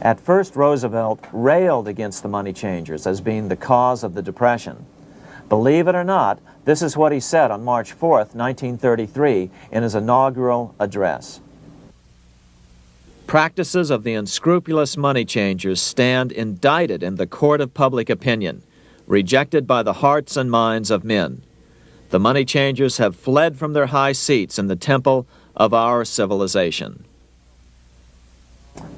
At first, Roosevelt railed against the money changers as being the cause of the Depression. Believe it or not, this is what he said on March 4th, 1933, in his inaugural address. Practices of the unscrupulous money changers stand indicted in the court of public opinion, rejected by the hearts and minds of men. The money changers have fled from their high seats in the temple of our civilization.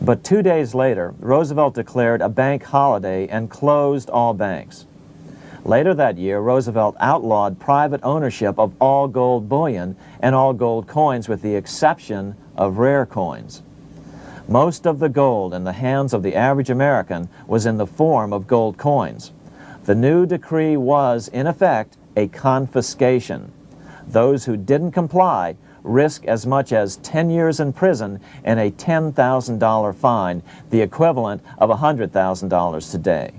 But 2 days later, Roosevelt declared a bank holiday and closed all banks. Later that year, Roosevelt outlawed private ownership of all gold bullion and all gold coins with the exception of rare coins. Most of the gold in the hands of the average American was in the form of gold coins. The new decree was, in effect, a confiscation. Those who didn't comply risk as much as 10 years in prison and a $10,000 fine, the equivalent of $100,000 today.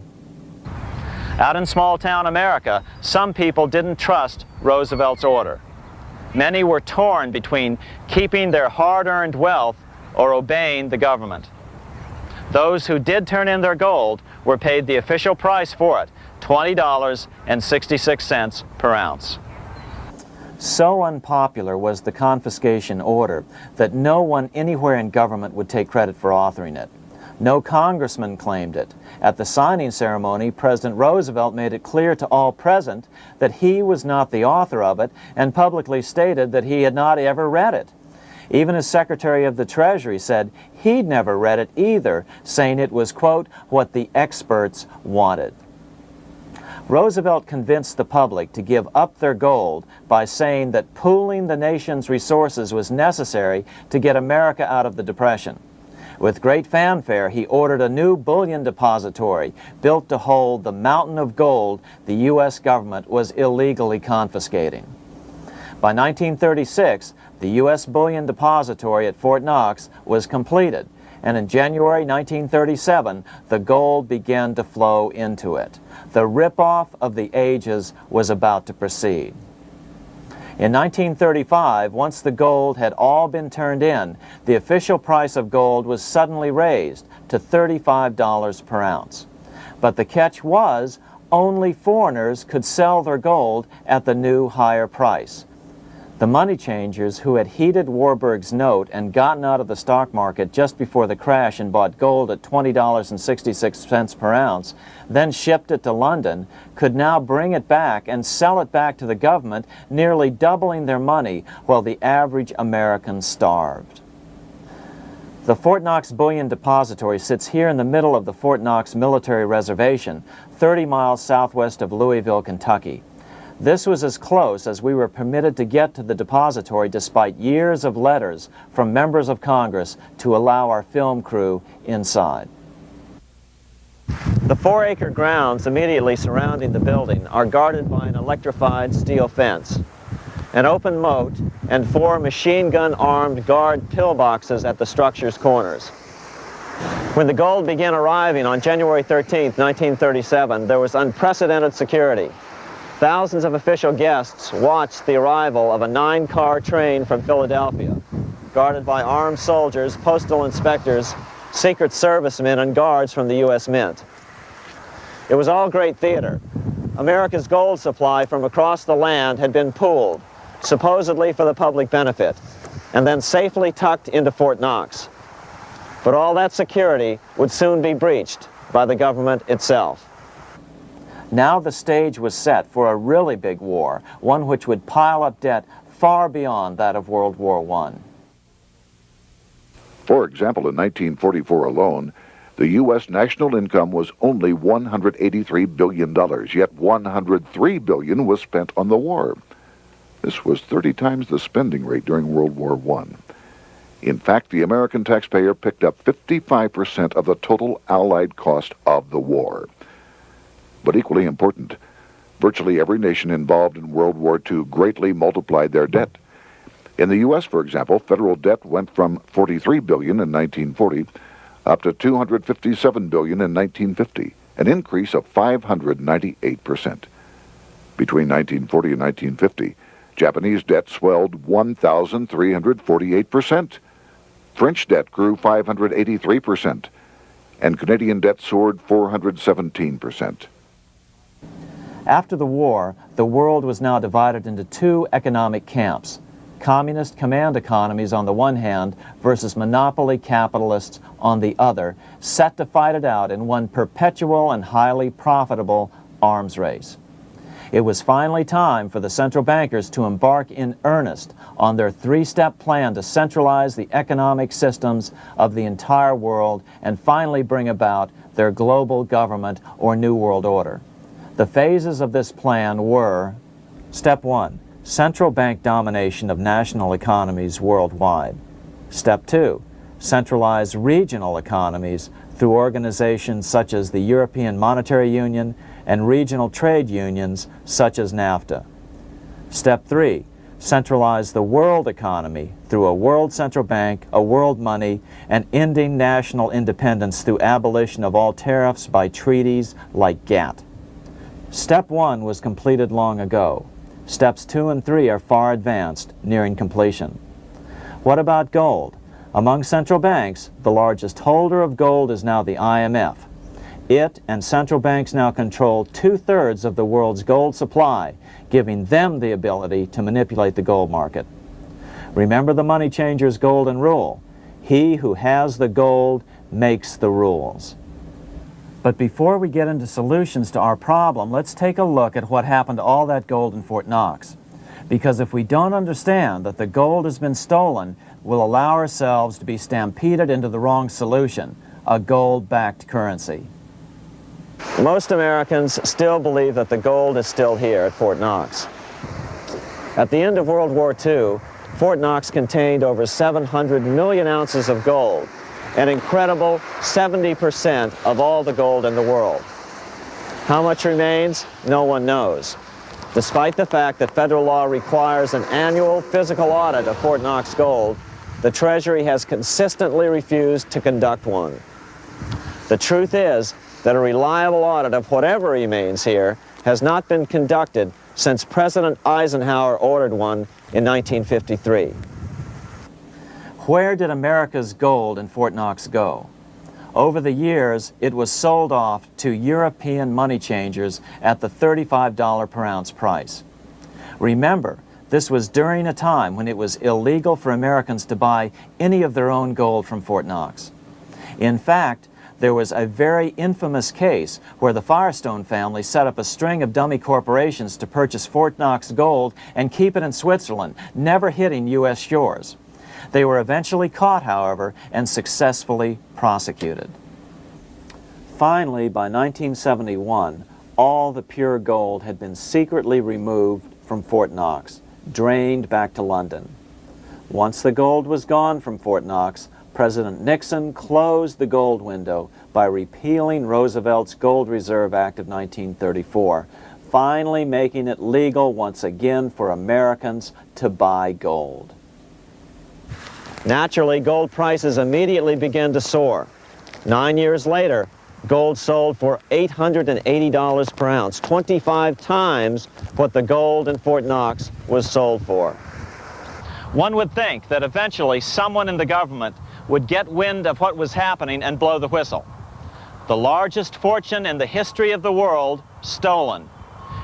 Out in small-town America, some people didn't trust Roosevelt's order. Many were torn between keeping their hard-earned wealth or obeying the government. Those who did turn in their gold were paid the official price for it, $20.66 per ounce. So unpopular was the confiscation order that no one anywhere in government would take credit for authoring it. No congressman claimed it. At the signing ceremony, President Roosevelt made it clear to all present that he was not the author of it and publicly stated that he had not ever read it. Even his Secretary of the Treasury said he'd never read it either, saying it was, quote, what the experts wanted. Roosevelt convinced the public to give up their gold by saying that pooling the nation's resources was necessary to get America out of the Depression. With great fanfare, he ordered a new bullion depository built to hold the mountain of gold the U.S. government was illegally confiscating. By 1936, the U.S. Bullion Depository at Fort Knox was completed, and in January 1937, the gold began to flow into it. The rip-off of the ages was about to proceed. In 1935, once the gold had all been turned in, the official price of gold was suddenly raised to $35 per ounce. But the catch was, only foreigners could sell their gold at the new higher price. The money changers who had heeded Warburg's note and gotten out of the stock market just before the crash and bought gold at $20.66 per ounce, then shipped it to London, could now bring it back and sell it back to the government, nearly doubling their money while the average American starved. The Fort Knox Bullion Depository sits here in the middle of the Fort Knox Military Reservation, 30 miles southwest of Louisville, Kentucky. This was as close as we were permitted to get to the depository despite years of letters from members of Congress to allow our film crew inside. The 4-acre grounds immediately surrounding the building are guarded by an electrified steel fence, an open moat, and 4 machine gun-armed guard pillboxes at the structure's corners. When the gold began arriving on January 13, 1937, there was unprecedented security. Thousands of official guests watched the arrival of a 9-car train from Philadelphia, guarded by armed soldiers, postal inspectors, Secret Servicemen, and guards from the U.S. Mint. It was all great theater. America's gold supply from across the land had been pooled, supposedly for the public benefit, and then safely tucked into Fort Knox. But all that security would soon be breached by the government itself. Now the stage was set for a really big war, one which would pile up debt far beyond that of World War I. For example, in 1944 alone, the U.S. national income was only $183 billion, yet $103 billion was spent on the war. This was 30 times the spending rate during World War I. In fact, the American taxpayer picked up 55% of the total Allied cost of the war. But equally important, virtually every nation involved in World War II greatly multiplied their debt. In the U.S., for example, federal debt went from $43 billion in 1940 up to $257 billion in 1950, an increase of 598%. Between 1940 and 1950, Japanese debt swelled 1,348%. French debt grew 583%. and Canadian debt soared 417%. After the war, the world was now divided into two economic camps: communist command economies on the one hand versus monopoly capitalists on the other, set to fight it out in one perpetual and highly profitable arms race. It was finally time for the central bankers to embark in earnest on their three-step plan to centralize the economic systems of the entire world and finally bring about their global government or New World Order. The phases of this plan were: Step 1, central bank domination of national economies worldwide. Step 2, centralized regional economies through organizations such as the European Monetary Union and regional trade unions such as NAFTA. Step 3, centralize the world economy through a world central bank, a world money, and ending national independence through abolition of all tariffs by treaties like GATT. Step 1 was completed long ago. Steps 2 and 3 are far advanced, nearing completion. What about gold? Among central banks, the largest holder of gold is now the IMF. It and central banks now control 2/3 of the world's gold supply, giving them the ability to manipulate the gold market. Remember the money changer's golden rule: he who has the gold makes the rules. But before we get into solutions to our problem, let's take a look at what happened to all that gold in Fort Knox. Because if we don't understand that the gold has been stolen, we'll allow ourselves to be stampeded into the wrong solution: a gold-backed currency. Most Americans still believe that the gold is still here at Fort Knox. At the end of World War II, Fort Knox contained over 700 million ounces of gold, an incredible 70% of all the gold in the world. How much remains? No one knows. Despite the fact that federal law requires an annual physical audit of Fort Knox gold, the Treasury has consistently refused to conduct one. The truth is that a reliable audit of whatever remains here has not been conducted since President Eisenhower ordered one in 1953. Where did America's gold in Fort Knox go? Over the years, it was sold off to European money changers at the $35 per ounce price. Remember, this was during a time when it was illegal for Americans to buy any of their own gold from Fort Knox. In fact, there was a very infamous case where the Firestone family set up a string of dummy corporations to purchase Fort Knox gold and keep it in Switzerland, never hitting U.S. shores. They were eventually caught, however, and successfully prosecuted. Finally, by 1971, all the pure gold had been secretly removed from Fort Knox, drained back to London. Once the gold was gone from Fort Knox, President Nixon closed the gold window by repealing Roosevelt's Gold Reserve Act of 1934, finally making it legal once again for Americans to buy gold. Naturally, gold prices immediately began to soar. 9 years later, gold sold for $880 per ounce, 25 times what the gold in Fort Knox was sold for. One would think that eventually someone in the government would get wind of what was happening and blow the whistle. The largest fortune in the history of the world stolen.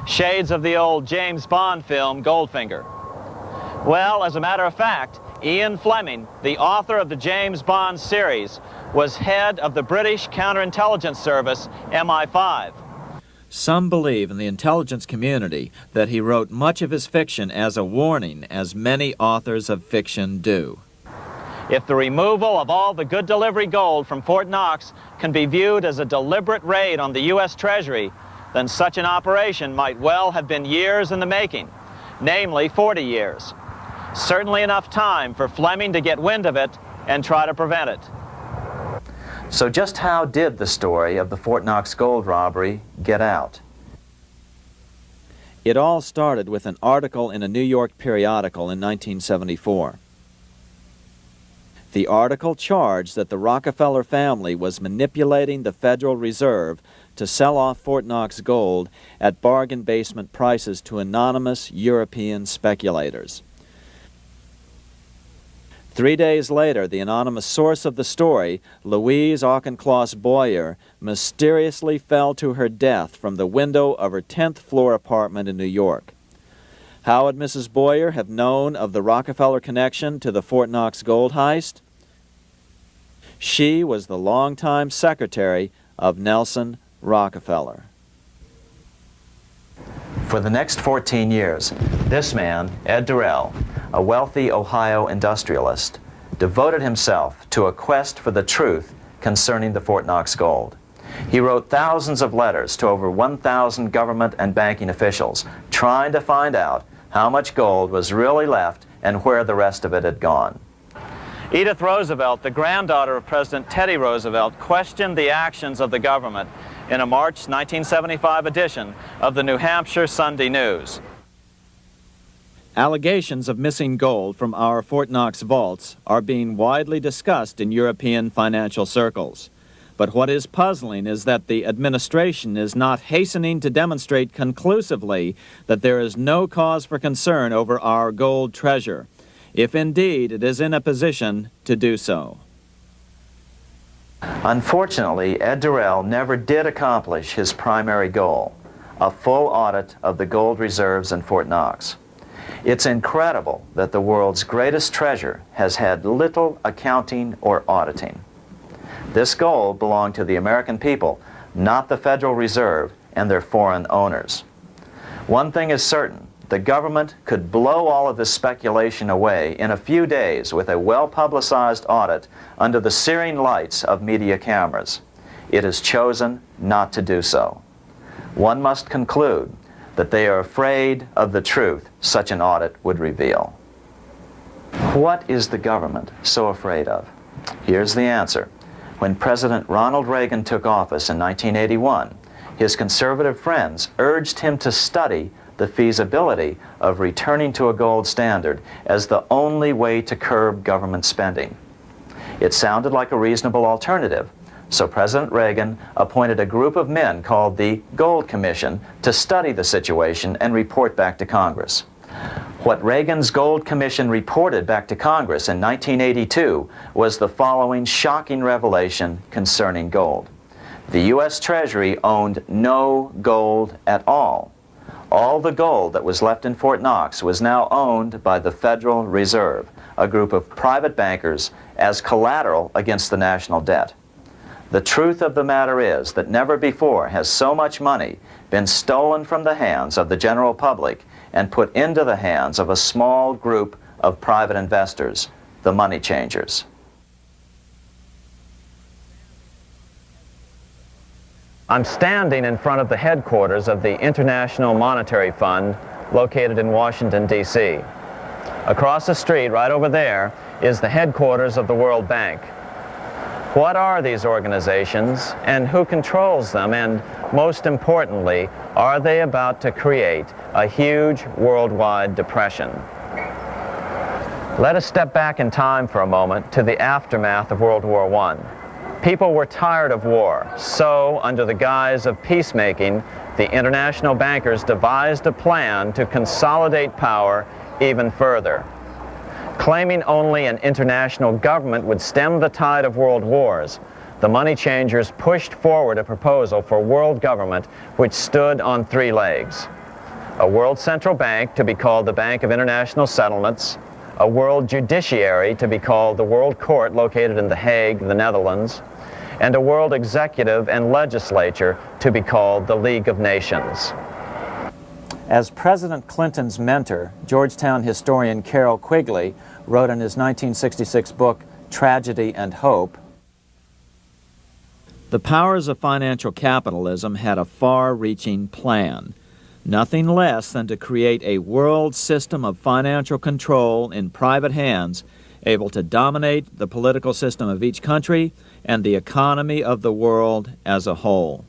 Shades of the old James Bond film, Goldfinger. Well, as a matter of fact, Ian Fleming, the author of the James Bond series, was head of the British counterintelligence service, MI5. Some believe in the intelligence community that he wrote much of his fiction as a warning, as many authors of fiction do. If the removal of all the good delivery gold from Fort Knox can be viewed as a deliberate raid on the U.S. Treasury, then such an operation might well have been years in the making, namely 40 years. Certainly enough time for Fleming to get wind of it and try to prevent it. So just how did the story of the Fort Knox gold robbery get out? It all started with an article in a New York periodical in 1974. The article charged that the Rockefeller family was manipulating the Federal Reserve to sell off Fort Knox gold at bargain basement prices to anonymous European speculators. 3 days later, the anonymous source of the story, Louise Auchincloss Boyer, mysteriously fell to her death from the window of her 10th floor apartment in New York. How would Mrs. Boyer have known of the Rockefeller connection to the Fort Knox gold heist? She was the longtime secretary of Nelson Rockefeller. For the next 14 years, this man, Ed Durrell, a wealthy Ohio industrialist, devoted himself to a quest for the truth concerning the Fort Knox gold. He wrote thousands of letters to over 1,000 government and banking officials, trying to find out how much gold was really left and where the rest of it had gone. Edith Roosevelt, the granddaughter of President Teddy Roosevelt, questioned the actions of the government in a March 1975 edition of the New Hampshire Sunday News. Allegations of missing gold from our Fort Knox vaults are being widely discussed in European financial circles. But what is puzzling is that the administration is not hastening to demonstrate conclusively that there is no cause for concern over our gold treasure, if indeed it is in a position to do so. Unfortunately, Ed Durrell never did accomplish his primary goal, a full audit of the gold reserves in Fort Knox. It's incredible that the world's greatest treasure has had little accounting or auditing. This gold belonged to the American people, not the Federal Reserve and their foreign owners. One thing is certain, the government could blow all of this speculation away in a few days with a well-publicized audit under the searing lights of media cameras. It has chosen not to do so. One must conclude that they are afraid of the truth such an audit would reveal. What is the government so afraid of? Here's the answer. When President Ronald Reagan took office in 1981, his conservative friends urged him to study the feasibility of returning to a gold standard as the only way to curb government spending. It sounded like a reasonable alternative, so President Reagan appointed a group of men called the Gold Commission to study the situation and report back to Congress. What Reagan's Gold Commission reported back to Congress in 1982 was the following shocking revelation concerning gold. The U.S. Treasury owned no gold at all. All the gold that was left in Fort Knox was now owned by the Federal Reserve, a group of private bankers, as collateral against the national debt. The truth of the matter is that never before has so much money been stolen from the hands of the general public and put into the hands of a small group of private investors, the money changers. I'm standing in front of the headquarters of the International Monetary Fund located in Washington, D.C. Across the street, right over there, is the headquarters of the World Bank. What are these organizations and who controls them, and most importantly, are they about to create a huge worldwide depression? Let us step back in time for a moment to the aftermath of World War I. People were tired of war, so under the guise of peacemaking, the international bankers devised a plan to consolidate power even further. Claiming only an international government would stem the tide of world wars, the money changers pushed forward a proposal for world government which stood on three legs. A world central bank to be called the Bank of International Settlements, a world judiciary to be called the World Court located in The Hague, the Netherlands, and a world executive and legislature to be called the League of Nations. As President Clinton's mentor, Georgetown historian Carroll Quigley wrote in his 1966 book, Tragedy and Hope, the powers of financial capitalism had a far-reaching plan, nothing less than to create a world system of financial control in private hands, able to dominate the political system of each country and the economy of the world as a whole.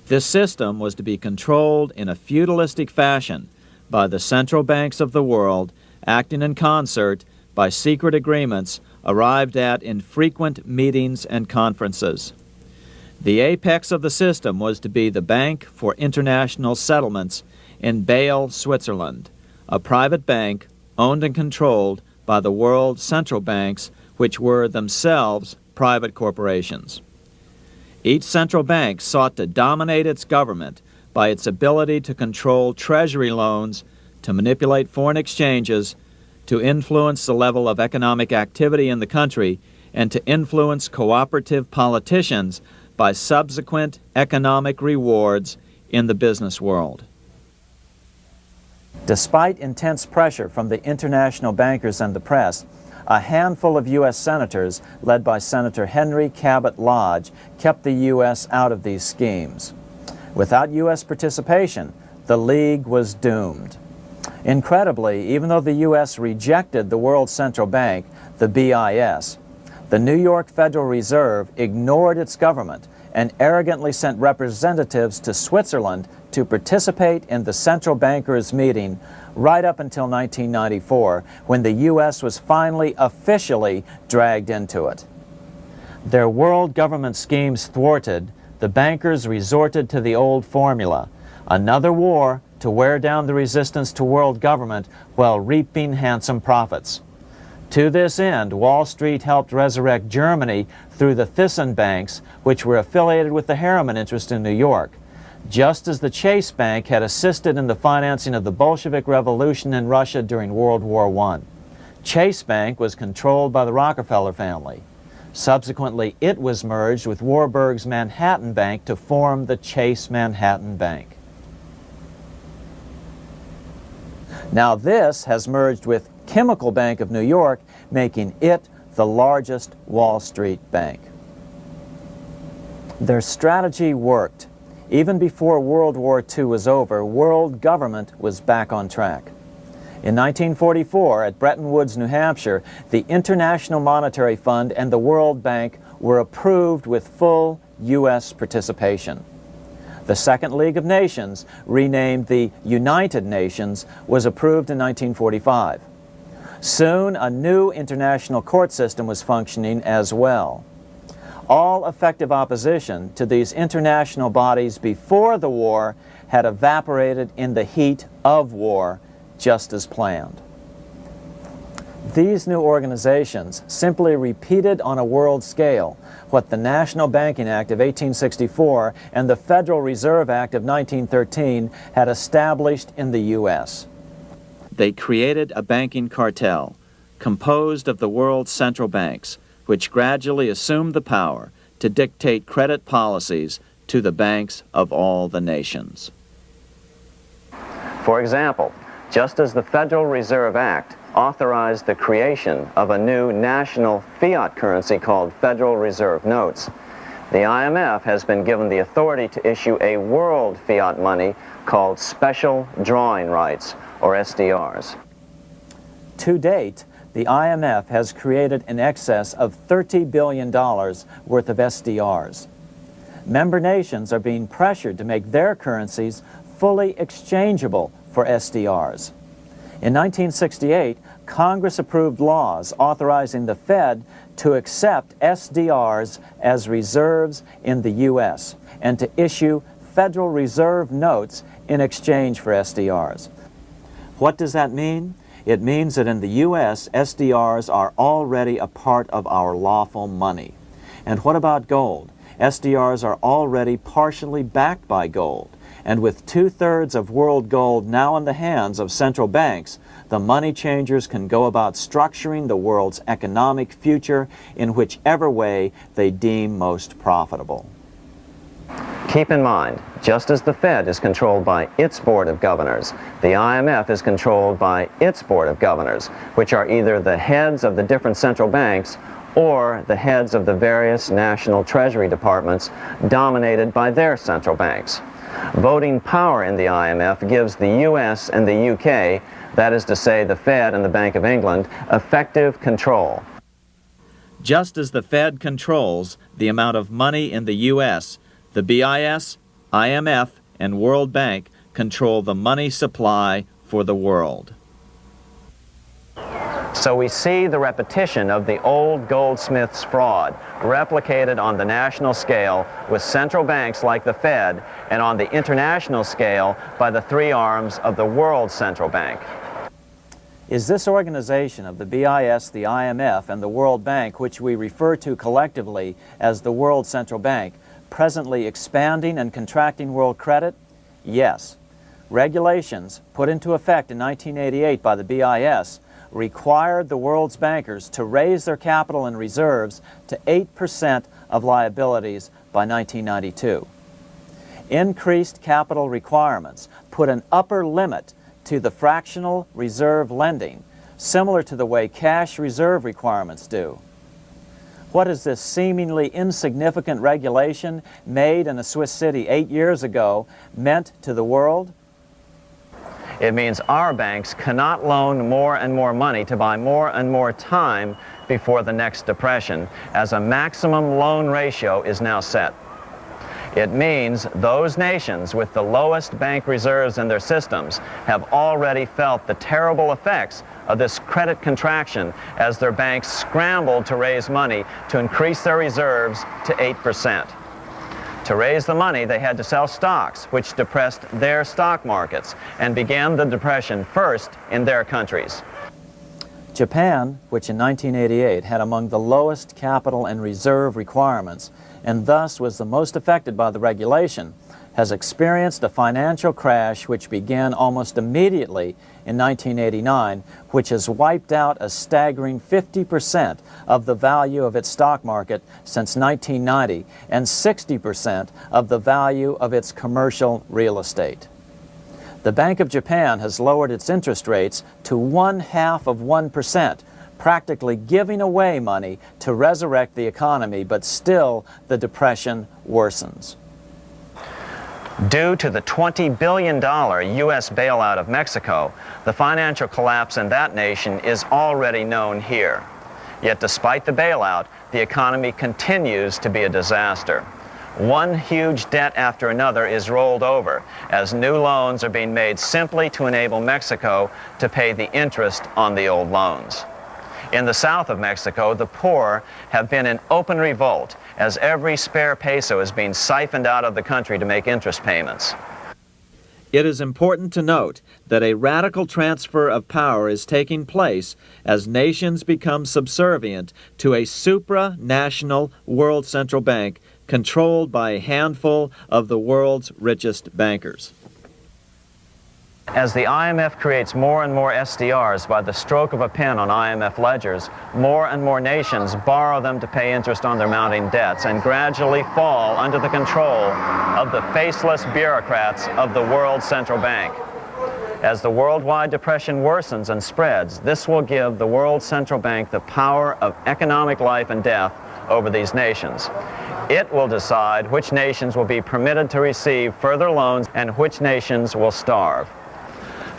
This system was to be controlled in a feudalistic fashion by the central banks of the world, acting in concert by secret agreements arrived at in frequent meetings and conferences. The apex of the system was to be the Bank for International Settlements in Bâle, Switzerland, a private bank owned and controlled by the world central banks, which were themselves private corporations. Each central bank sought to dominate its government by its ability to control treasury loans, to manipulate foreign exchanges, to influence the level of economic activity in the country, and to influence cooperative politicians by subsequent economic rewards in the business world. Despite intense pressure from the international bankers and the press, a handful of U.S. senators, led by Senator Henry Cabot Lodge, kept the U.S. out of these schemes. Without U.S. participation, the League was doomed. Incredibly, even though the U.S. rejected the World Central Bank, the BIS, the New York Federal Reserve ignored its government and arrogantly sent representatives to Switzerland to participate in the central bankers' meeting right up until 1994, when the U.S. was finally officially dragged into it. Their world government schemes thwarted, the bankers resorted to the old formula: another war to wear down the resistance to world government while reaping handsome profits. To this end, Wall Street helped resurrect Germany through the Thyssen banks, which were affiliated with the Harriman interest in New York, just as the Chase Bank had assisted in the financing of the Bolshevik Revolution in Russia during World War I. Chase Bank was controlled by the Rockefeller family. Subsequently, it was merged with Warburg's Manhattan Bank to form the Chase Manhattan Bank. Now this has merged with Chemical Bank of New York, making it the largest Wall Street bank. Their strategy worked. Even before World War II was over, world government was back on track. In 1944, at Bretton Woods, New Hampshire, the International Monetary Fund and the World Bank were approved with full U.S. participation. The Second League of Nations, renamed the United Nations, was approved in 1945. Soon, a new international court system was functioning as well. All effective opposition to these international bodies before the war had evaporated in the heat of war, just as planned. These new organizations simply repeated on a world scale what the National Banking Act of 1864 and the Federal Reserve Act of 1913 had established in the U.S. They created a banking cartel composed of the world's central banks, which gradually assumed the power to dictate credit policies to the banks of all the nations. For example, just as the Federal Reserve Act authorized the creation of a new national fiat currency called Federal Reserve Notes, the IMF has been given the authority to issue a world fiat money called Special Drawing Rights, or SDRs. To date, the IMF has created in excess of $30 billion worth of SDRs. Member nations are being pressured to make their currencies fully exchangeable for SDRs. In 1968, Congress approved laws authorizing the Fed to accept SDRs as reserves in the U.S. and to issue Federal Reserve notes in exchange for SDRs. What does that mean? It means that in the U.S., SDRs are already a part of our lawful money. And what about gold? SDRs are already partially backed by gold. And with 2/3 of world gold now in the hands of central banks, the money changers can go about structuring the world's economic future in whichever way they deem most profitable. Keep in mind, just as the Fed is controlled by its Board of Governors, the IMF is controlled by its Board of Governors, which are either the heads of the different central banks or the heads of the various national treasury departments dominated by their central banks. Voting power in the IMF gives the U.S. and the U.K., that is to say the Fed and the Bank of England, effective control. Just as the Fed controls the amount of money in the U.S., the BIS, IMF, and World Bank control the money supply for the world. So we see the repetition of the old goldsmith's fraud replicated on the national scale with central banks like the Fed and on the international scale by the three arms of the World Central Bank. Is this organization of the BIS, the IMF, and the World Bank, which we refer to collectively as the World Central Bank, presently expanding and contracting world credit? Yes. Regulations put into effect in 1988 by the BIS required the world's bankers to raise their capital and reserves to 8% of liabilities by 1992. Increased capital requirements put an upper limit to the fractional reserve lending, similar to the way cash reserve requirements do. What has this seemingly insignificant regulation made in a Swiss city 8 years ago meant to the world? It means our banks cannot loan more and more money to buy more and more time before the next depression, as a maximum loan ratio is now set. It means those nations with the lowest bank reserves in their systems have already felt the terrible effects of this credit contraction as their banks scrambled to raise money to increase their reserves to 8%. To raise the money, they had to sell stocks, which depressed their stock markets and began the depression first in their countries. Japan, which in 1988 had among the lowest capital and reserve requirements, and thus was the most affected by the regulation, has experienced a financial crash which began almost immediately in 1989, which has wiped out a staggering 50% of the value of its stock market since 1990 and 60% of the value of its commercial real estate. The Bank of Japan has lowered its interest rates to 1/2%, practically giving away money to resurrect the economy, but still the depression worsens. Due to the $20 billion U.S. bailout of Mexico, the financial collapse in that nation is already known here. Yet despite the bailout, the economy continues to be a disaster. One huge debt after another is rolled over as new loans are being made simply to enable Mexico to pay the interest on the old loans. In the south of Mexico, the poor have been in open revolt as every spare peso is being siphoned out of the country to make interest payments. It is important to note that a radical transfer of power is taking place as nations become subservient to a supranational world central bank controlled by a handful of the world's richest bankers. As the IMF creates more and more SDRs by the stroke of a pen on IMF ledgers, more and more nations borrow them to pay interest on their mounting debts and gradually fall under the control of the faceless bureaucrats of the World Central Bank. As the worldwide depression worsens and spreads, this will give the World Central Bank the power of economic life and death over these nations. It will decide which nations will be permitted to receive further loans and which nations will starve.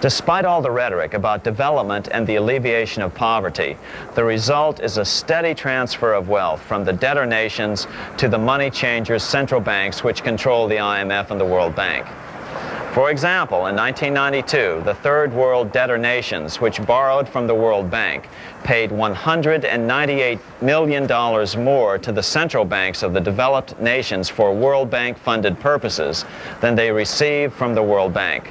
Despite all the rhetoric about development and the alleviation of poverty, the result is a steady transfer of wealth from the debtor nations to the money changers' central banks which control the IMF and the World Bank. For example, in 1992, the third world debtor nations, which borrowed from the World Bank, paid $198 million more to the central banks of the developed nations for World Bank-funded purposes than they received from the World Bank.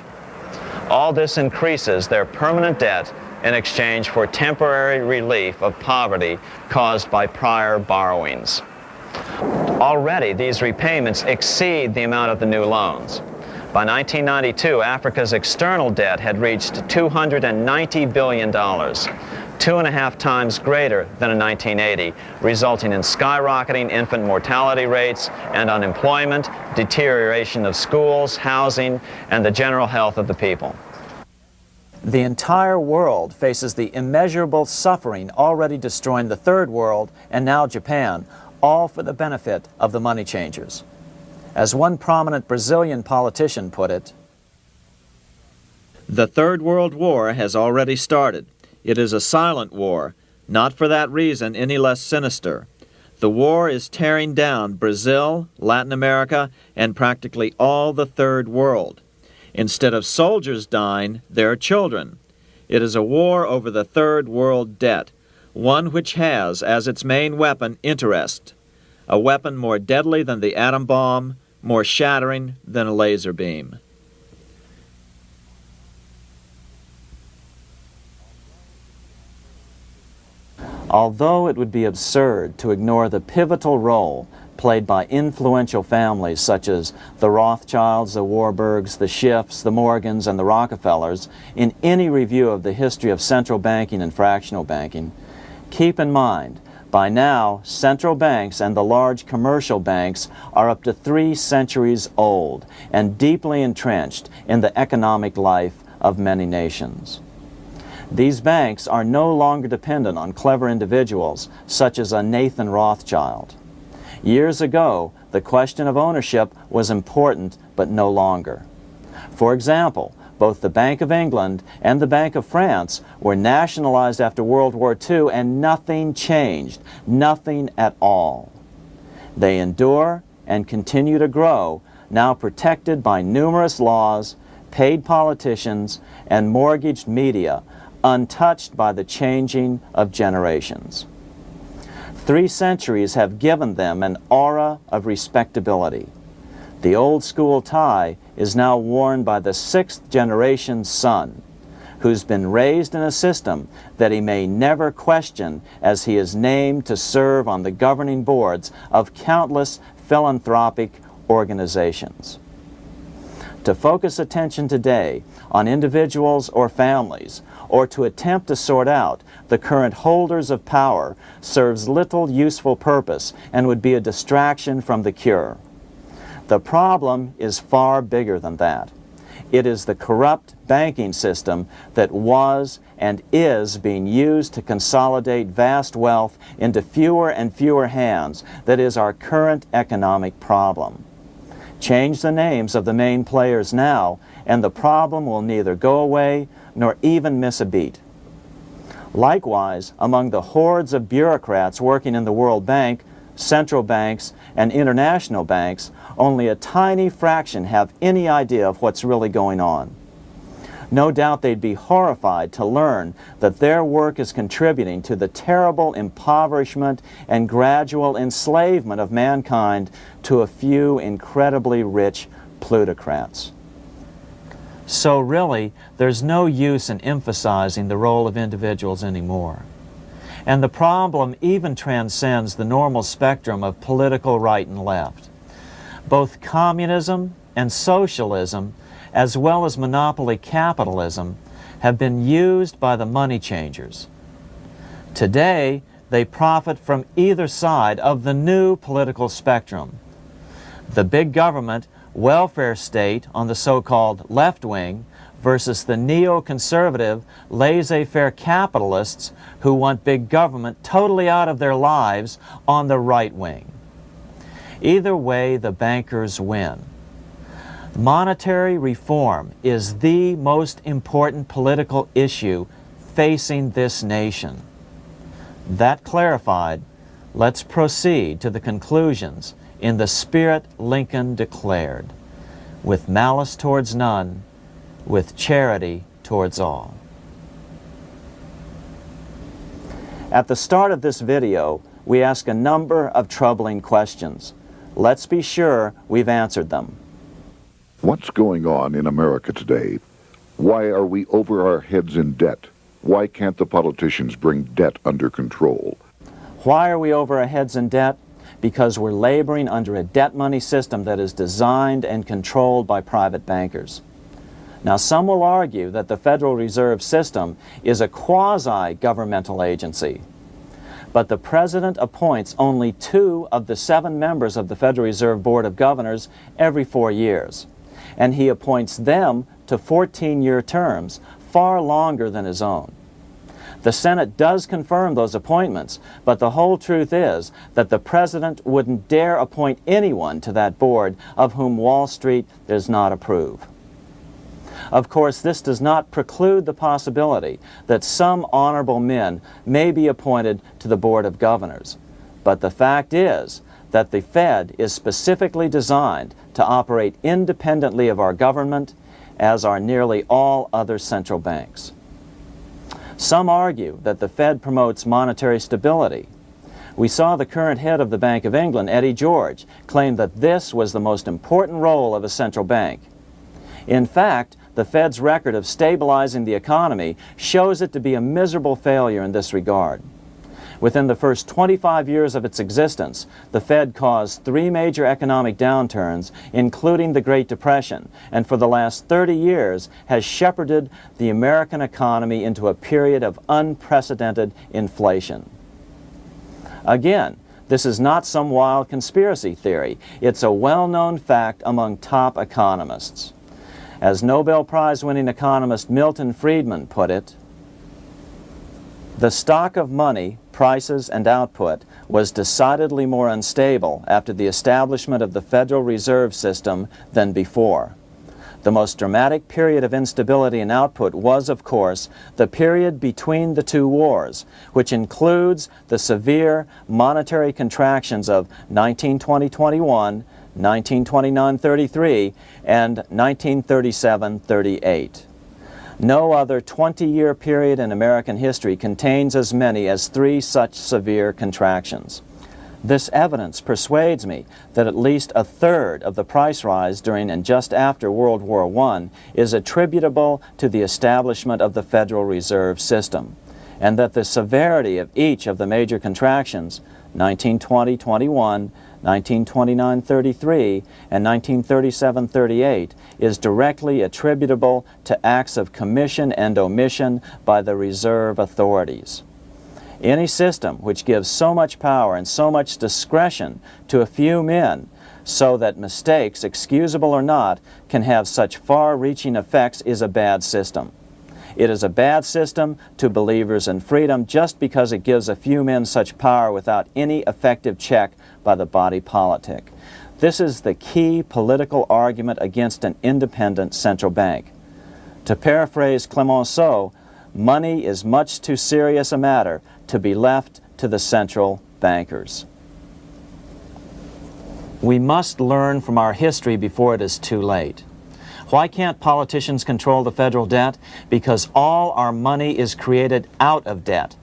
All this increases their permanent debt in exchange for temporary relief of poverty caused by prior borrowings. Already, these repayments exceed the amount of the new loans. By 1992, Africa's external debt had reached $290 billion, 2.5 times greater than in 1980, resulting in skyrocketing infant mortality rates and unemployment, deterioration of schools, housing, and the general health of the people. The entire world faces the immeasurable suffering already destroying the third world and now Japan, all for the benefit of the money changers. As one prominent Brazilian politician put it, "The Third World War has already started. It is a silent war, not for that reason any less sinister. The war is tearing down Brazil, Latin America, and practically all the Third World. Instead of soldiers dying, there are children. It is a war over the Third World debt, one which has as its main weapon interest, a weapon more deadly than the atom bomb, more shattering than a laser beam." Although it would be absurd to ignore the pivotal role played by influential families such as the Rothschilds, the Warburgs, the Schiffs, the Morgans, and the Rockefellers in any review of the history of central banking and fractional banking, keep in mind, by now, central banks and the large commercial banks are up to 3 centuries old and deeply entrenched in the economic life of many nations. These banks are no longer dependent on clever individuals such as a Nathan Rothschild. Years ago, the question of ownership was important, but no longer. For example, both the Bank of England and the Bank of France were nationalized after World War II, and nothing changed, nothing at all. They endure and continue to grow, now protected by numerous laws, paid politicians, and mortgaged media, untouched by the changing of generations. 3 centuries have given them an aura of respectability. The old school tie is now worn by the 6th generation son, who's been raised in a system that he may never question, as he is named to serve on the governing boards of countless philanthropic organizations. To focus attention today on individuals or families, or to attempt to sort out the current holders of power, serves little useful purpose and would be a distraction from the cure. The problem is far bigger than that. It is the corrupt banking system that was and is being used to consolidate vast wealth into fewer and fewer hands that is our current economic problem. Change the names of the main players now, and the problem will neither go away nor even miss a beat. Likewise, among the hordes of bureaucrats working in the World Bank, central banks, and international banks, only a tiny fraction have any idea of what's really going on. No doubt they'd be horrified to learn that their work is contributing to the terrible impoverishment and gradual enslavement of mankind to a few incredibly rich plutocrats. So really, there's no use in emphasizing the role of individuals anymore. And the problem even transcends the normal spectrum of political right and left. Both communism and socialism, as well as monopoly capitalism, have been used by the money changers. Today, they profit from either side of the new political spectrum. The big government, welfare state on the so-called left wing versus the neoconservative, laissez-faire capitalists who want big government totally out of their lives on the right wing. Either way, the bankers win. Monetary reform is the most important political issue facing this nation. That clarified, let's proceed to the conclusions in the spirit Lincoln declared, with malice towards none, with charity towards all. At the start of this video, we ask a number of troubling questions. Let's be sure we've answered them. What's going on in America today? Why are we over our heads in debt? Why can't the politicians bring debt under control? Why are we over our heads in debt? Because we're laboring under a debt money system that is designed and controlled by private bankers. Now, some will argue that the Federal Reserve System is a quasi-governmental agency. But the President appoints only 2 of the 7 members of the Federal Reserve Board of Governors every 4 years. And he appoints them to 14-year terms, far longer than his own. The Senate does confirm those appointments, but the whole truth is that the President wouldn't dare appoint anyone to that board of whom Wall Street does not approve. Of course, this does not preclude the possibility that some honorable men may be appointed to the Board of Governors. But the fact is that the Fed is specifically designed to operate independently of our government, as are nearly all other central banks. Some argue that the Fed promotes monetary stability. We saw the current head of the Bank of England, Eddie George, claim that this was the most important role of a central bank. In fact, the Fed's record of stabilizing the economy shows it to be a miserable failure in this regard. Within the first 25 years of its existence, the Fed caused 3 major economic downturns, including the Great Depression, and for the last 30 years has shepherded the American economy into a period of unprecedented inflation. Again, this is not some wild conspiracy theory. It's a well-known fact among top economists. As Nobel Prize-winning economist Milton Friedman put it, the stock of money, prices, and output was decidedly more unstable after the establishment of the Federal Reserve System than before. The most dramatic period of instability in output was, of course, the period between the two wars, which includes the severe monetary contractions of 1920-21, 1929-33, and 1937-38. No other 20-year period in American history contains as many as 3 such severe contractions. This evidence persuades me that at least a third of the price rise during and just after World War I is attributable to the establishment of the Federal Reserve System, and that the severity of each of the major contractions, 1920-21, 1929-33, and 1937-38, is directly attributable to acts of commission and omission by the reserve authorities. Any system which gives so much power and so much discretion to a few men so that mistakes, excusable or not, can have such far-reaching effects is a bad system. It is a bad system to believers in freedom just because it gives a few men such power without any effective check by the body politic. This is the key political argument against an independent central bank. To paraphrase Clemenceau, money is much too serious a matter to be left to the central bankers. We must learn from our history before it is too late. Why can't politicians control the federal debt? Because all our money is created out of debt.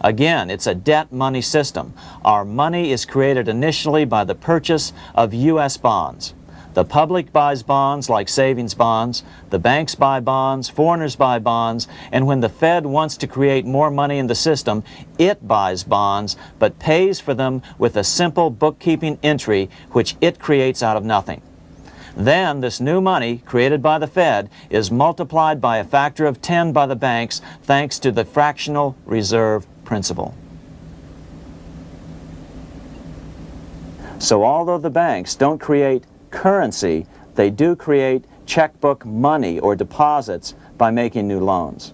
Again, it's a debt money system. Our money is created initially by the purchase of U.S. bonds. The public buys bonds like savings bonds, the banks buy bonds, foreigners buy bonds, and when the Fed wants to create more money in the system, it buys bonds, but pays for them with a simple bookkeeping entry which it creates out of nothing. Then this new money, created by the Fed, is multiplied by a factor of 10 by the banks thanks to the fractional reserve principle. So although the banks don't create currency, they do create checkbook money or deposits by making new loans.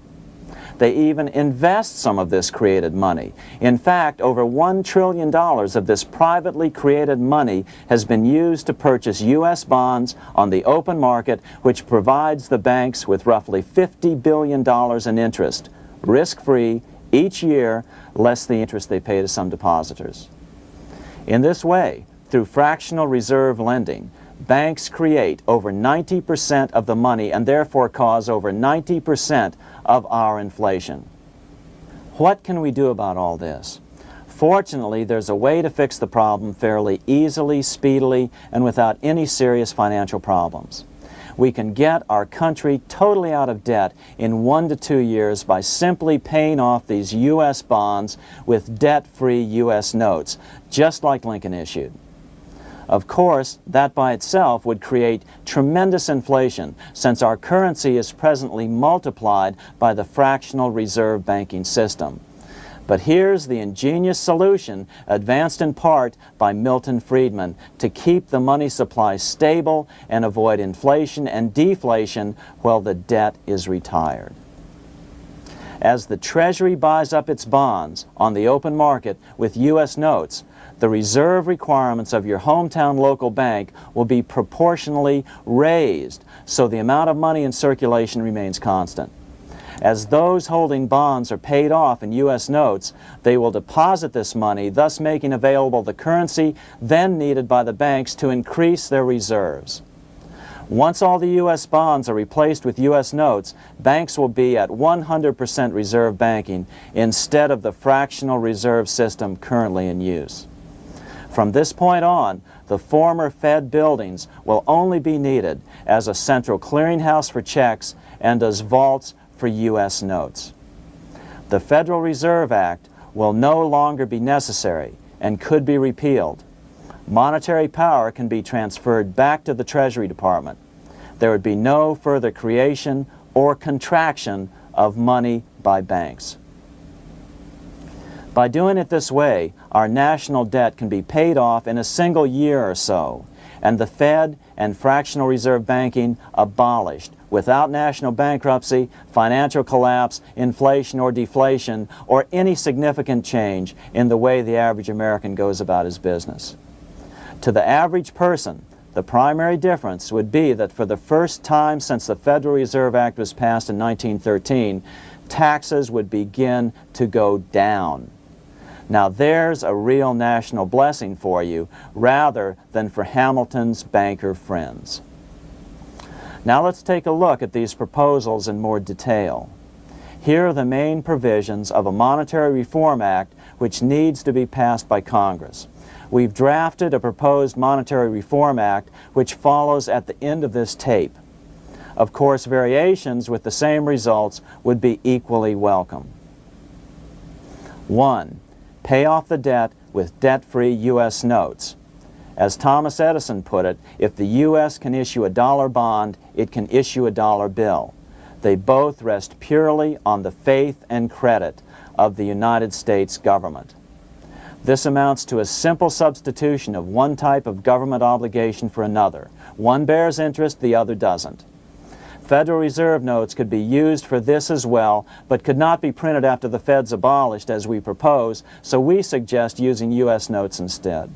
They even invest some of this created money. In fact, over $1 trillion of this privately created money has been used to purchase U.S. bonds on the open market, which provides the banks with roughly $50 billion in interest, risk-free, each year, less the interest they pay to some depositors. In this way, through fractional reserve lending, banks create over 90% of the money and therefore cause over 90% of our inflation. What can we do about all this? Fortunately, there's a way to fix the problem fairly easily, speedily, and without any serious financial problems. We can get our country totally out of debt in 1 to 2 years by simply paying off these U.S. bonds with debt-free U.S. notes, just like Lincoln issued. Of course, that by itself would create tremendous inflation, since our currency is presently multiplied by the fractional reserve banking system. But here's the ingenious solution, advanced in part by Milton Friedman, to keep the money supply stable and avoid inflation and deflation while the debt is retired. As the Treasury buys up its bonds on the open market with U.S. notes, the reserve requirements of your hometown local bank will be proportionally raised, so the amount of money in circulation remains constant. As those holding bonds are paid off in U.S. notes, they will deposit this money, thus making available the currency then needed by the banks to increase their reserves. Once all the U.S. bonds are replaced with U.S. notes, banks will be at 100% reserve banking instead of the fractional reserve system currently in use. From this point on, the former Fed buildings will only be needed as a central clearinghouse for checks and as vaults for U.S. notes. The Federal Reserve Act will no longer be necessary and could be repealed. Monetary power can be transferred back to the Treasury Department. There would be no further creation or contraction of money by banks. By doing it this way, our national debt can be paid off in a single year or so, and the Fed and fractional reserve banking abolished without national bankruptcy, financial collapse, inflation or deflation, or any significant change in the way the average American goes about his business. To the average person, the primary difference would be that for the first time since the Federal Reserve Act was passed in 1913, taxes would begin to go down. Now there's a real national blessing for you, rather than for Hamilton's banker friends. Now let's take a look at these proposals in more detail. Here are the main provisions of a Monetary Reform Act which needs to be passed by Congress. We've drafted a proposed Monetary Reform Act which follows at the end of this tape. Of course, variations with the same results would be equally welcome. 1. Pay off the debt with debt-free U.S. notes. As Thomas Edison put it, if the U.S. can issue a dollar bond, it can issue a dollar bill. They both rest purely on the faith and credit of the United States government. This amounts to a simple substitution of one type of government obligation for another. One bears interest, the other doesn't. Federal Reserve notes could be used for this as well, but could not be printed after the Fed's abolished as we propose, so we suggest using U.S. notes instead.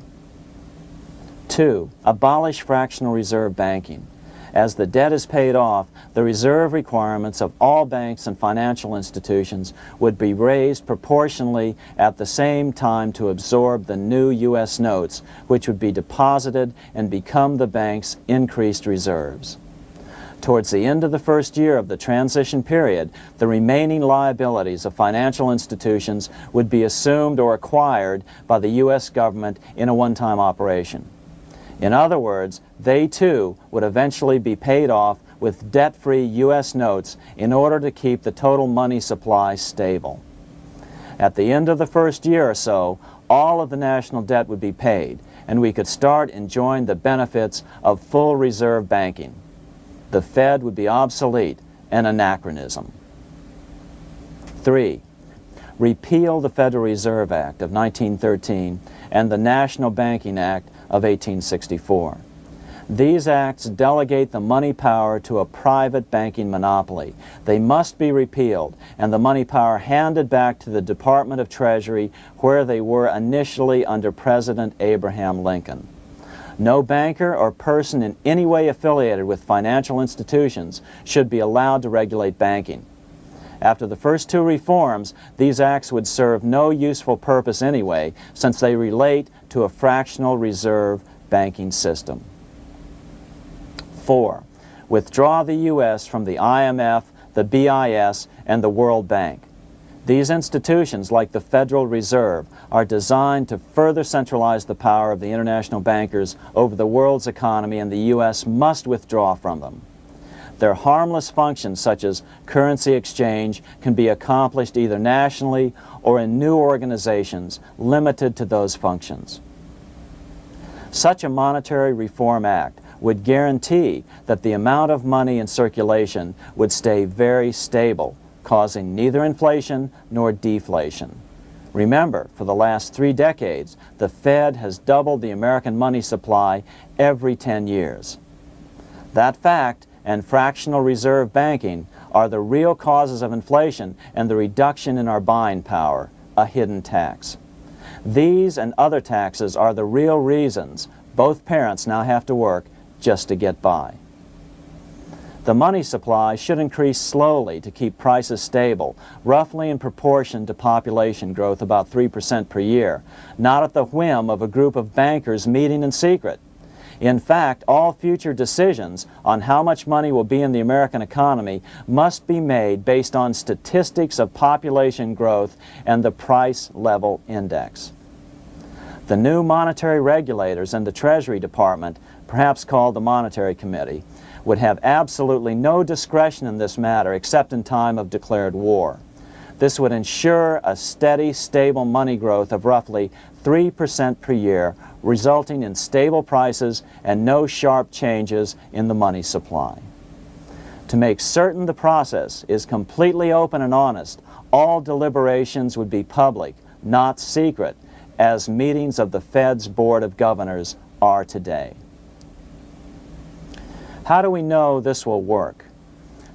2. Abolish fractional reserve banking. As the debt is paid off, the reserve requirements of all banks and financial institutions would be raised proportionally at the same time to absorb the new U.S. notes, which would be deposited and become the bank's increased reserves. Towards the end of the first year of the transition period, the remaining liabilities of financial institutions would be assumed or acquired by the U.S. government in a one-time operation. In other words, they too would eventually be paid off with debt-free U.S. notes in order to keep the total money supply stable. At the end of the first year or so, all of the national debt would be paid, and we could start enjoying the benefits of full reserve banking. The Fed would be obsolete, an anachronism. 3. Repeal the Federal Reserve Act of 1913 and the National Banking Act of 1864. These acts delegate the money power to a private banking monopoly. They must be repealed, and the money power handed back to the Department of Treasury, where they were initially under President Abraham Lincoln. No banker or person in any way affiliated with financial institutions should be allowed to regulate banking. After the first two reforms, these acts would serve no useful purpose anyway, since they relate to a fractional reserve banking system. 4. Withdraw the U.S. from the IMF, the BIS, and the World Bank. These institutions, like the Federal Reserve, are designed to further centralize the power of the international bankers over the world's economy, and the U.S. must withdraw from them. Their harmless functions, such as currency exchange, can be accomplished either nationally or in new organizations limited to those functions. Such a Monetary Reform Act would guarantee that the amount of money in circulation would stay very stable, causing neither inflation nor deflation. Remember, for the last 3 decades, the Fed has doubled the American money supply every 10 years. That fact and fractional reserve banking are the real causes of inflation and the reduction in our buying power, a hidden tax. These and other taxes are the real reasons both parents now have to work just to get by. The money supply should increase slowly to keep prices stable, roughly in proportion to population growth, about 3% per year, not at the whim of a group of bankers meeting in secret. In fact, all future decisions on how much money will be in the American economy must be made based on statistics of population growth and the price level index. The new monetary regulators and the Treasury Department, perhaps called the Monetary Committee, would have absolutely no discretion in this matter except in time of declared war. This would ensure a steady, stable money growth of roughly 3% per year, resulting in stable prices and no sharp changes in the money supply. To make certain the process is completely open and honest, all deliberations would be public, not secret, as meetings of the Fed's Board of Governors are today. How do we know this will work?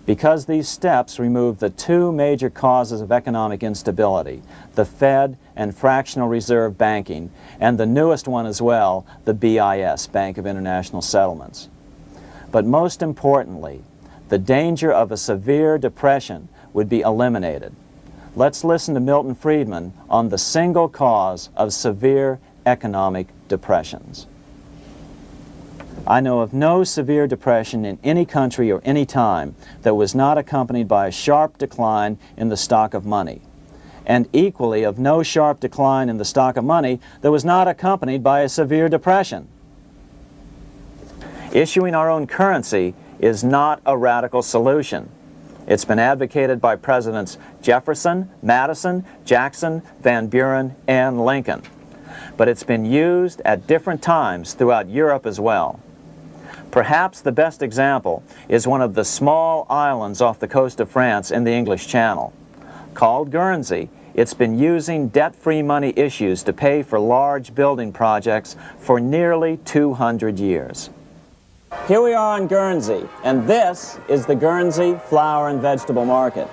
Because these steps remove the two major causes of economic instability, the Fed and fractional reserve banking, and the newest one as well, the BIS, Bank of International Settlements. But most importantly, the danger of a severe depression would be eliminated. Let's listen to Milton Friedman on the single cause of severe economic depressions. I know of no severe depression in any country or any time that was not accompanied by a sharp decline in the stock of money, and equally of no sharp decline in the stock of money that was not accompanied by a severe depression. Issuing our own currency is not a radical solution. It's been advocated by Presidents Jefferson, Madison, Jackson, Van Buren, and Lincoln. But it's been used at different times throughout Europe as well. Perhaps the best example is one of the small islands off the coast of France in the English Channel. Called Guernsey, it's been using debt-free money issues to pay for large building projects for nearly 200 years. Here we are on Guernsey, and this is the Guernsey Flower and Vegetable Market.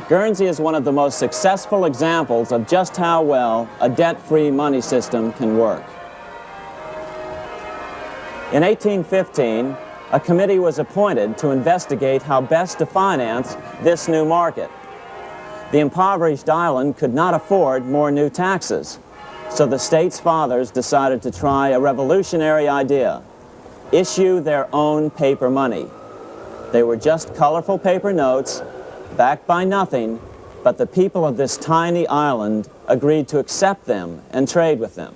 Guernsey is one of the most successful examples of just how well a debt-free money system can work. In 1815, a committee was appointed to investigate how best to finance this new market. The impoverished island could not afford more new taxes, so the state's fathers decided to try a revolutionary idea: issue their own paper money. They were just colorful paper notes, backed by nothing, but the people of this tiny island agreed to accept them and trade with them.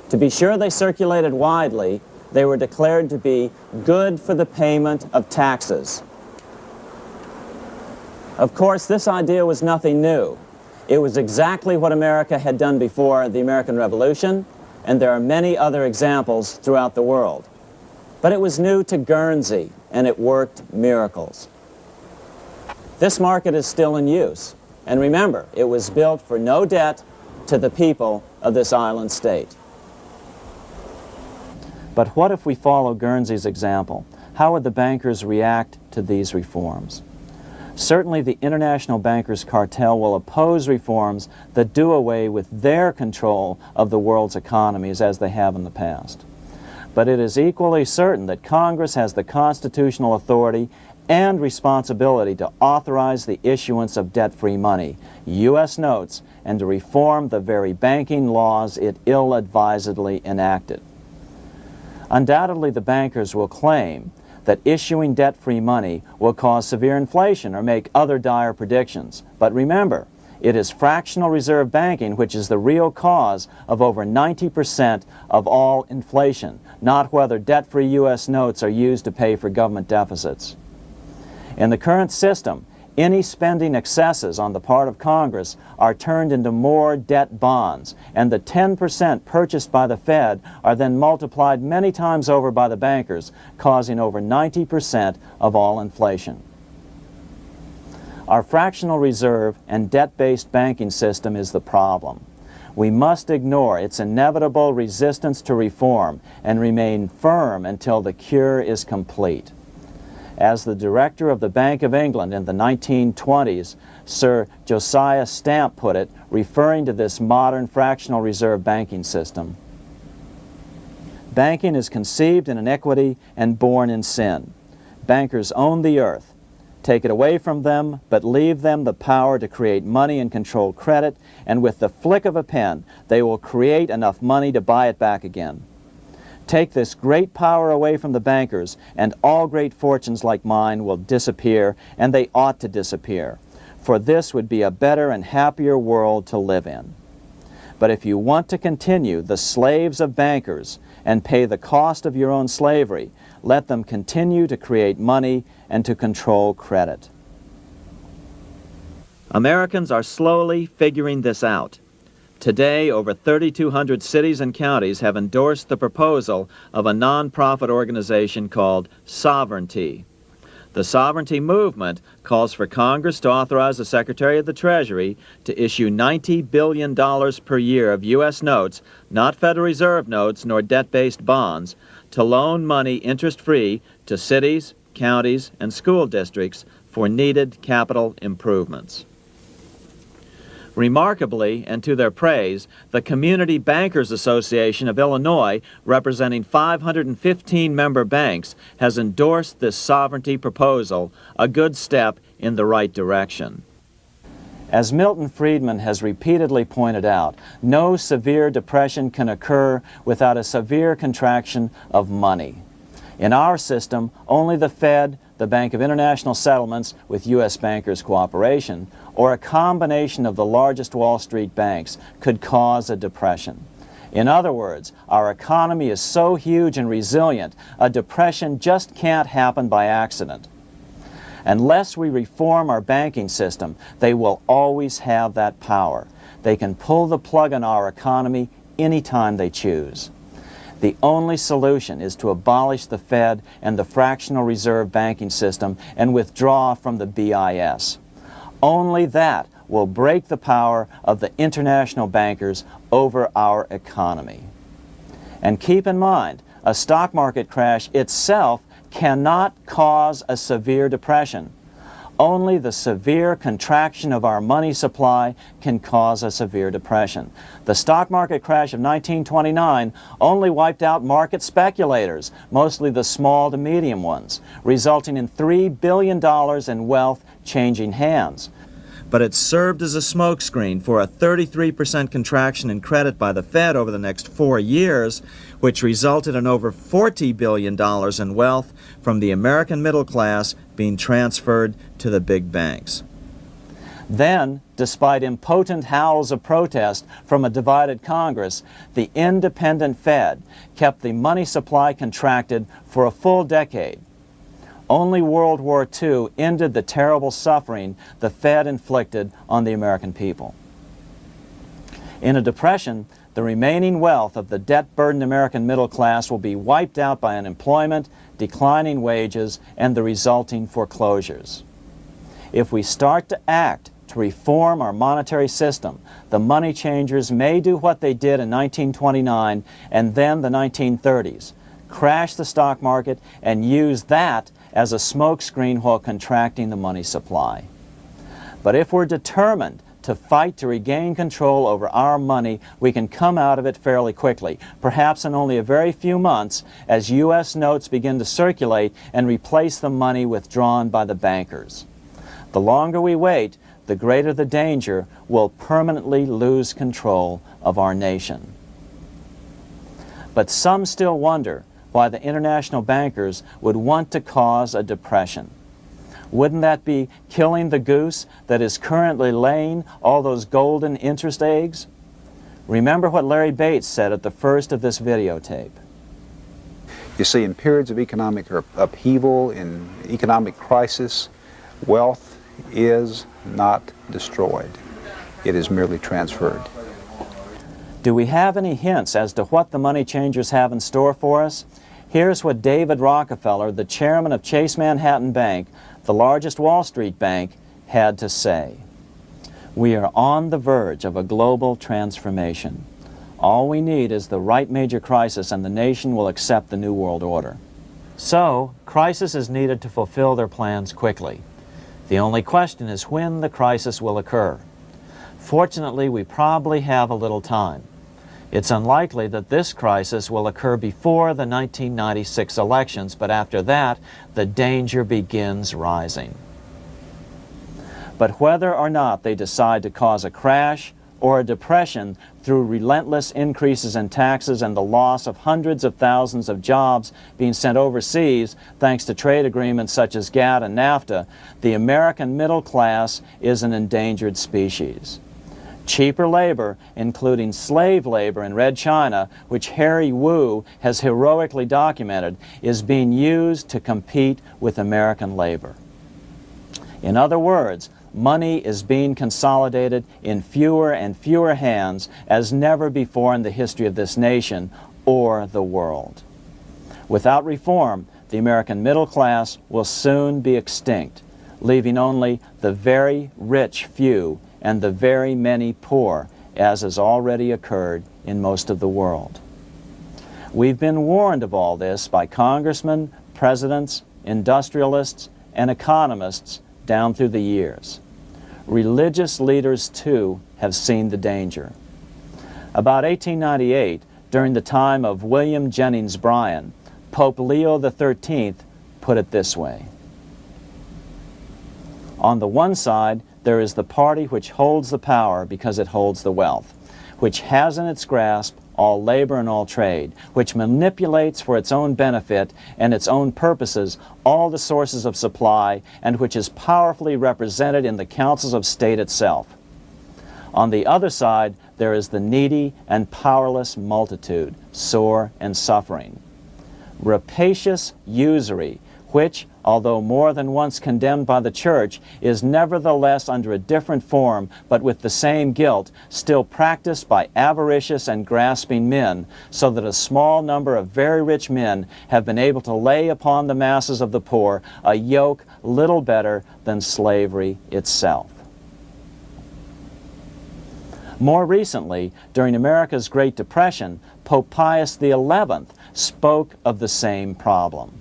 To be sure they circulated widely, they were declared to be good for the payment of taxes. Of course, this idea was nothing new. It was exactly what America had done before the American Revolution, and there are many other examples throughout the world. But it was new to Guernsey, and it worked miracles. This market is still in use, and remember, it was built for no debt to the people of this island state. But what if we follow Guernsey's example? How would the bankers react to these reforms? Certainly the international bankers' cartel will oppose reforms that do away with their control of the world's economies as they have in the past. But it is equally certain that Congress has the constitutional authority and responsibility to authorize the issuance of debt-free money, U.S. notes, and to reform the very banking laws it ill-advisedly enacted. Undoubtedly, the bankers will claim that issuing debt-free money will cause severe inflation or make other dire predictions. But remember, it is fractional reserve banking which is the real cause of over 90% of all inflation, not whether debt-free U.S. notes are used to pay for government deficits. In the current system, any spending excesses on the part of Congress are turned into more debt bonds, and the 10% purchased by the Fed are then multiplied many times over by the bankers, causing over 90% of all inflation. Our fractional reserve and debt-based banking system is the problem. We must ignore its inevitable resistance to reform and remain firm until the cure is complete. As the director of the Bank of England in the 1920s, Sir Josiah Stamp put it, referring to this modern fractional reserve banking system, "Banking is conceived in iniquity and born in sin. Bankers own the earth. Take it away from them, but leave them the power to create money and control credit, and with the flick of a pen, they will create enough money to buy it back again. Take this great power away from the bankers, and all great fortunes like mine will disappear, and they ought to disappear, for this would be a better and happier world to live in. But if you want to continue the slaves of bankers and pay the cost of your own slavery, let them continue to create money and to control credit." Americans are slowly figuring this out. Today, over 3,200 cities and counties have endorsed the proposal of a nonprofit organization called Sovereignty. The Sovereignty movement calls for Congress to authorize the Secretary of the Treasury to issue $90 billion per year of U.S. notes, not Federal Reserve notes nor debt-based bonds, to loan money interest-free to cities, counties, and school districts for needed capital improvements. Remarkably, and to their praise, the Community Bankers Association of Illinois, representing 515 member banks, has endorsed this sovereignty proposal, a good step in the right direction. As Milton Friedman has repeatedly pointed out, no severe depression can occur without a severe contraction of money. In our system, only the Fed, the Bank of International Settlements, with U.S. bankers' cooperation, or a combination of the largest Wall Street banks could cause a depression. In other words, our economy is so huge and resilient, a depression just can't happen by accident. Unless we reform our banking system, they will always have that power. They can pull the plug on our economy anytime they choose. The only solution is to abolish the Fed and the fractional reserve banking system and withdraw from the BIS. Only that will break the power of the international bankers over our economy. And keep in mind, a stock market crash itself cannot cause a severe depression. Only the severe contraction of our money supply can cause a severe depression. The stock market crash of 1929 only wiped out market speculators, mostly the small to medium ones, resulting in $3 billion in wealth changing hands. But it served as a smokescreen for a 33% contraction in credit by the Fed over the next 4 years, which resulted in over $40 billion in wealth from the American middle class being transferred to the big banks. Then, despite impotent howls of protest from a divided Congress, the independent Fed kept the money supply contracted for a full decade. Only World War II ended the terrible suffering the Fed inflicted on the American people. In a depression, the remaining wealth of the debt-burdened American middle class will be wiped out by unemployment, declining wages, and the resulting foreclosures. If we start to act to reform our monetary system, the money changers may do what they did in 1929 and then the 1930s, crash the stock market and use that as a smokescreen while contracting the money supply. But if we're determined to fight to regain control over our money, we can come out of it fairly quickly, perhaps in only a very few months, as U.S. notes begin to circulate and replace the money withdrawn by the bankers. The longer we wait, the greater the danger we'll permanently lose control of our nation. But some still wonder why the international bankers would want to cause a depression. Wouldn't that be killing the goose that is currently laying all those golden interest eggs? Remember what Larry Bates said at the first of this videotape. You see, in periods of economic upheaval, in economic crisis, wealth is not destroyed. It is merely transferred. Do we have any hints as to what the money changers have in store for us? Here's what David Rockefeller, the chairman of Chase Manhattan Bank, the largest Wall Street bank, had to say. We are on the verge of a global transformation. All we need is the right major crisis and the nation will accept the New World Order. So, crisis is needed to fulfill their plans quickly. The only question is when the crisis will occur. Fortunately, we probably have a little time. It's unlikely that this crisis will occur before the 1996 elections, but after that, the danger begins rising. But whether or not they decide to cause a crash or a depression through relentless increases in taxes and the loss of hundreds of thousands of jobs being sent overseas thanks to trade agreements such as GATT and NAFTA, the American middle class is an endangered species. Cheaper labor, including slave labor in Red China, which Harry Wu has heroically documented, is being used to compete with American labor. In other words, money is being consolidated in fewer and fewer hands as never before in the history of this nation or the world. Without reform, the American middle class will soon be extinct, leaving only the very rich few and the very many poor, as has already occurred in most of the world. We've been warned of all this by congressmen, presidents, industrialists, and economists down through the years. Religious leaders, too, have seen the danger. About 1898, during the time of William Jennings Bryan, Pope Leo XIII put it this way: on the one side, there is the party which holds the power because it holds the wealth, which has in its grasp all labor and all trade, which manipulates for its own benefit and its own purposes all the sources of supply, and which is powerfully represented in the councils of state itself. On the other side, there is the needy and powerless multitude, sore and suffering. Rapacious usury, which, although more than once condemned by the Church, is nevertheless under a different form, but with the same guilt, still practiced by avaricious and grasping men, so that a small number of very rich men have been able to lay upon the masses of the poor a yoke little better than slavery itself. More recently, during America's Great Depression, Pope Pius XI spoke of the same problem.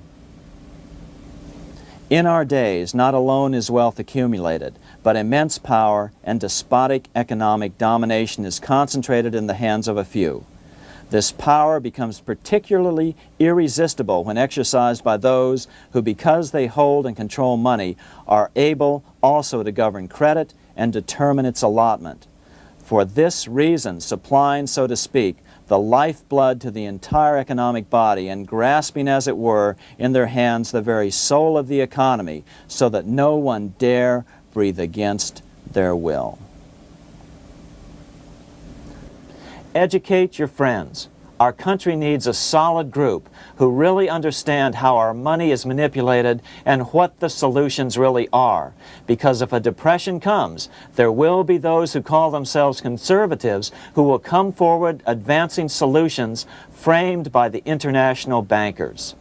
In our days, not alone is wealth accumulated, but immense power and despotic economic domination is concentrated in the hands of a few. This power becomes particularly irresistible when exercised by those who, because they hold and control money, are able also to govern credit and determine its allotment. For this reason, supplying, so to speak, the lifeblood to the entire economic body, and grasping, as it were, in their hands the very soul of the economy, so that no one dare breathe against their will. Educate your friends. Our country needs a solid group who really understand how our money is manipulated and what the solutions really are. Because if a depression comes, there will be those who call themselves conservatives who will come forward advancing solutions framed by the international bankers.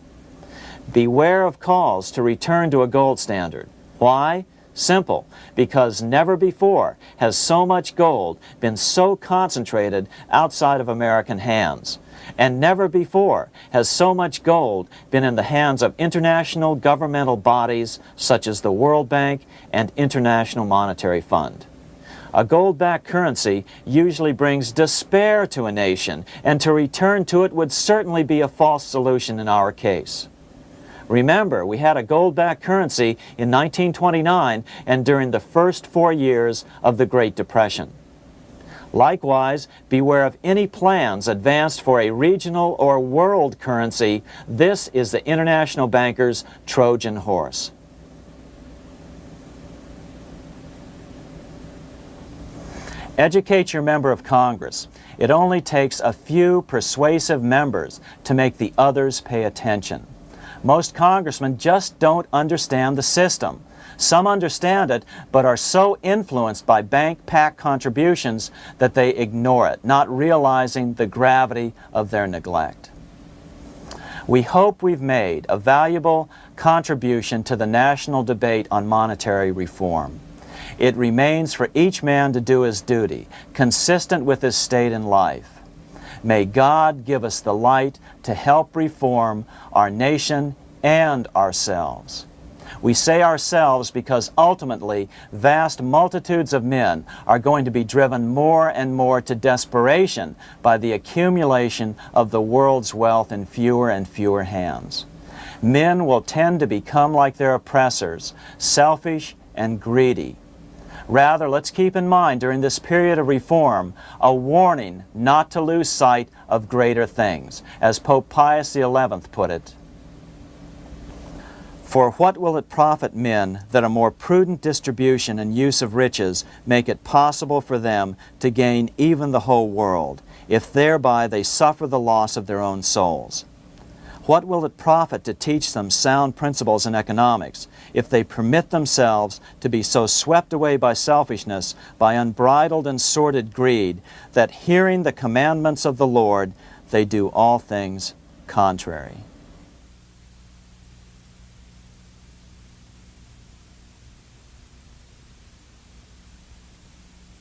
Beware of calls to return to a gold standard. Why? Simple, because never before has so much gold been so concentrated outside of American hands. And never before has so much gold been in the hands of international governmental bodies such as the World Bank and International Monetary Fund. A gold-backed currency usually brings despair to a nation, and to return to it would certainly be a false solution in our case. Remember, we had a gold-backed currency in 1929 and during the first 4 years of the Great Depression. Likewise, beware of any plans advanced for a regional or world currency. This is the international bankers' Trojan horse. Educate your member of Congress. It only takes a few persuasive members to make the others pay attention. Most congressmen just don't understand the system. Some understand it, but are so influenced by bank-packed contributions that they ignore it, not realizing the gravity of their neglect. We hope we've made a valuable contribution to the national debate on monetary reform. It remains for each man to do his duty, consistent with his state in life. May God give us the light to help reform our nation and ourselves. We say ourselves because ultimately vast multitudes of men are going to be driven more and more to desperation by the accumulation of the world's wealth in fewer and fewer hands. Men will tend to become like their oppressors, selfish and greedy. Rather, let's keep in mind during this period of reform a warning not to lose sight of greater things. As Pope Pius XI put it, "For what will it profit men that a more prudent distribution and use of riches make it possible for them to gain even the whole world, if thereby they suffer the loss of their own souls? What will it profit to teach them sound principles in economics if they permit themselves to be so swept away by selfishness, by unbridled and sordid greed, that hearing the commandments of the Lord, they do all things contrary?